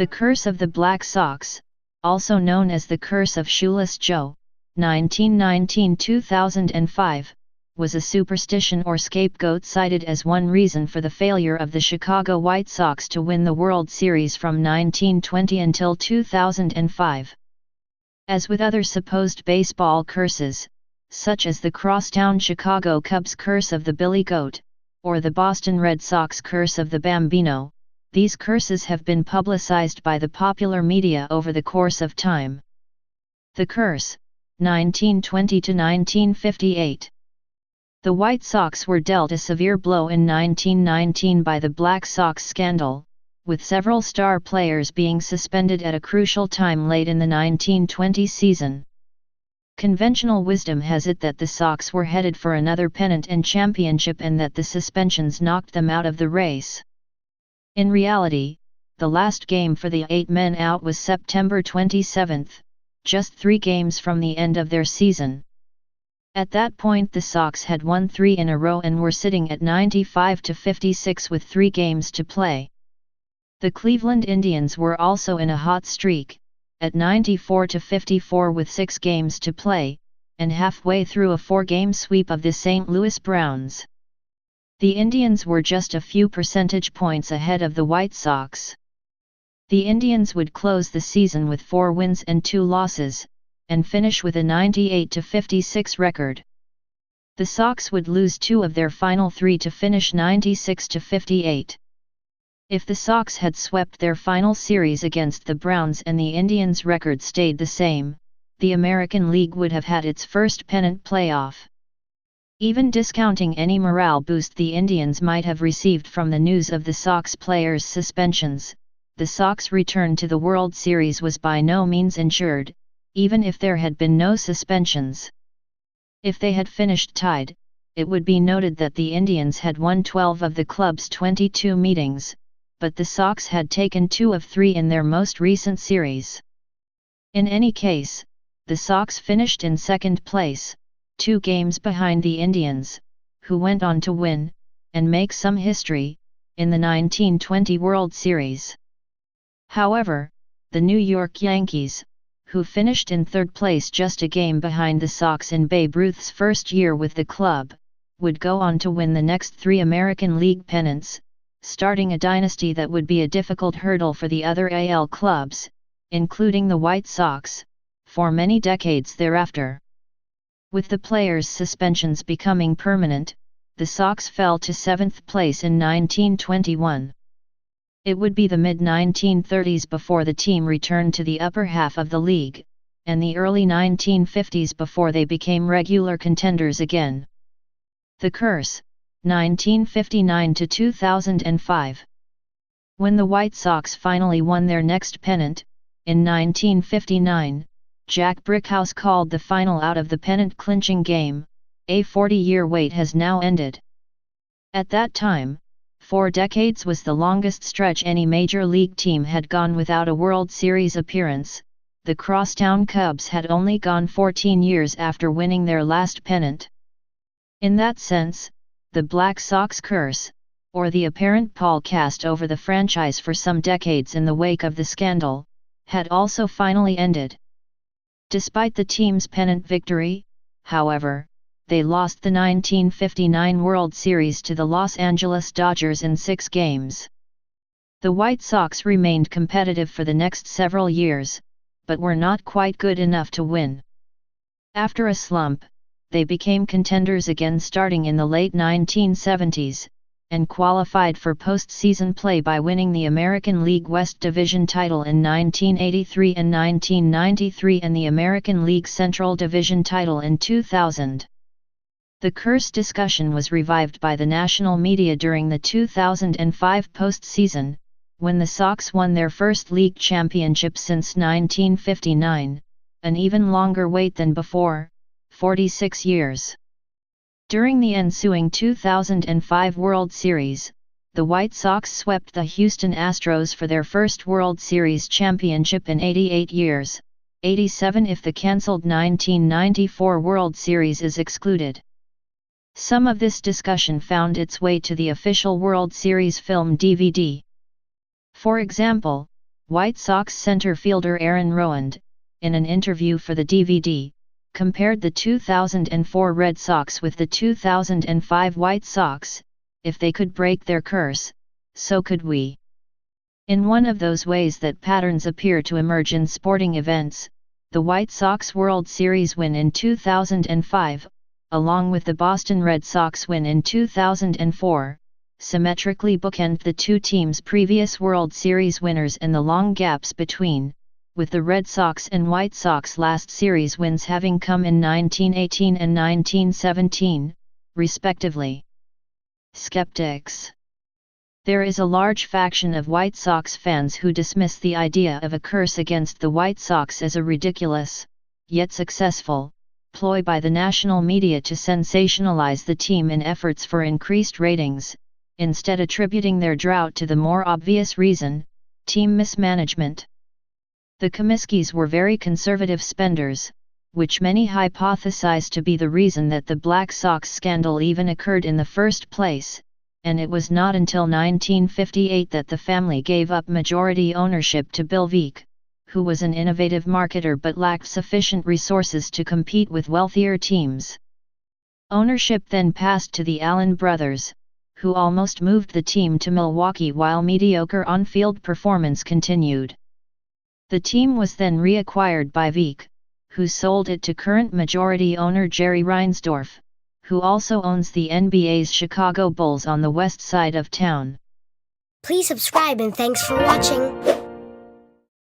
The Curse of the Black Sox, also known as the Curse of Shoeless Joe, 1919-2005, was a superstition or scapegoat cited as one reason for the failure of the Chicago White Sox to win the World Series from 1920 until 2005. As with other supposed baseball curses, such as the crosstown Chicago Cubs Curse of the Billy Goat, or the Boston Red Sox Curse of the Bambino, these curses have been publicized by the popular media over the course of time. The Curse, 1920-1958. The White Sox were dealt a severe blow in 1919 by the Black Sox scandal, with several star players being suspended at a crucial time late in the 1920 season. Conventional wisdom has it that the Sox were headed for another pennant and championship and that the suspensions knocked them out of the race. In reality, the last game for the 8 men out was September 27, just 3 games from the end of their season. At that point the Sox had won 3 in a row and were sitting at 95-56 with 3 games to play. The Cleveland Indians were also in a hot streak, at 94-54 with 6 games to play, and halfway through a 4-game sweep of the St. Louis Browns. The Indians were just a few percentage points ahead of the White Sox. The Indians would close the season with 4 wins and 2 losses, and finish with a 98-56 record. The Sox would lose 2 of their final 3 to finish 96-58. If the Sox had swept their final series against the Browns and the Indians' record stayed the same, the American League would have had its first pennant playoff. Even discounting any morale boost the Indians might have received from the news of the Sox players' suspensions, the Sox return to the World Series was by no means ensured, even if there had been no suspensions. If they had finished tied, it would be noted that the Indians had won 12 of the club's 22 meetings, but the Sox had taken 2 of 3 in their most recent series. In any case, the Sox finished in second place, 2 games behind the Indians, who went on to win, and make some history, in the 1920 World Series. However, the New York Yankees, who finished in third place just a game behind the Sox in Babe Ruth's first year with the club, would go on to win the next 3 American League pennants, starting a dynasty that would be a difficult hurdle for the other AL clubs, including the White Sox, for many decades thereafter. With the players' suspensions becoming permanent, the Sox fell to 7th place in 1921. It would be the mid-1930s before the team returned to the upper half of the league, and the early 1950s before they became regular contenders again. The Curse, 1959-2005. When the White Sox finally won their next pennant, in 1959, Jack Brickhouse called the final out of the pennant-clinching game. A 40-year wait has now ended. At that time, 4 decades was the longest stretch any major league team had gone without a World Series appearance. The crosstown Cubs had only gone 14 years after winning their last pennant. In that sense, the Black Sox Curse, or the apparent pall cast over the franchise for some decades in the wake of the scandal, had also finally ended. Despite the team's pennant victory, however, they lost the 1959 World Series to the Los Angeles Dodgers in 6 games. The White Sox remained competitive for the next several years, but were not quite good enough to win. After a slump, they became contenders again starting in the late 1970s, and qualified for postseason play by winning the American League West Division title in 1983 and 1993 and the American League Central Division title in 2000. The Curse discussion was revived by the national media during the 2005 postseason, when the Sox won their first league championship since 1959, an even longer wait than before, 46 years. During the ensuing 2005 World Series, the White Sox swept the Houston Astros for their first World Series championship in 88 years, 87 if the cancelled 1994 World Series is excluded. Some of this discussion found its way to the official World Series film DVD. For example, White Sox center fielder Aaron Rowand, in an interview for the DVD, compared the 2004 Red Sox with the 2005 White Sox. If they could break their curse, so could we. In one of those ways that patterns appear to emerge in sporting events, the White Sox World Series win in 2005, along with the Boston Red Sox win in 2004, symmetrically bookend the two teams' previous World Series winners and the long gaps between, with the Red Sox and White Sox last series wins having come in 1918 and 1917, respectively. Skeptics. There is a large faction of White Sox fans who dismiss the idea of a curse against the White Sox as a ridiculous, yet successful, ploy by the national media to sensationalize the team in efforts for increased ratings, instead attributing their drought to the more obvious reason, team mismanagement. The Comiskey were very conservative spenders, which many hypothesize to be the reason that the Black Sox scandal even occurred in the first place, and it was not until 1958 that the family gave up majority ownership to Bill Veeck, who was an innovative marketer but lacked sufficient resources to compete with wealthier teams. Ownership then passed to the Allen brothers, who almost moved the team to Milwaukee while mediocre on-field performance continued. The team was then reacquired by Veeck, who sold it to current majority owner Jerry Reinsdorf, who also owns the NBA's Chicago Bulls on the west side of town. Please subscribe and thanks for watching.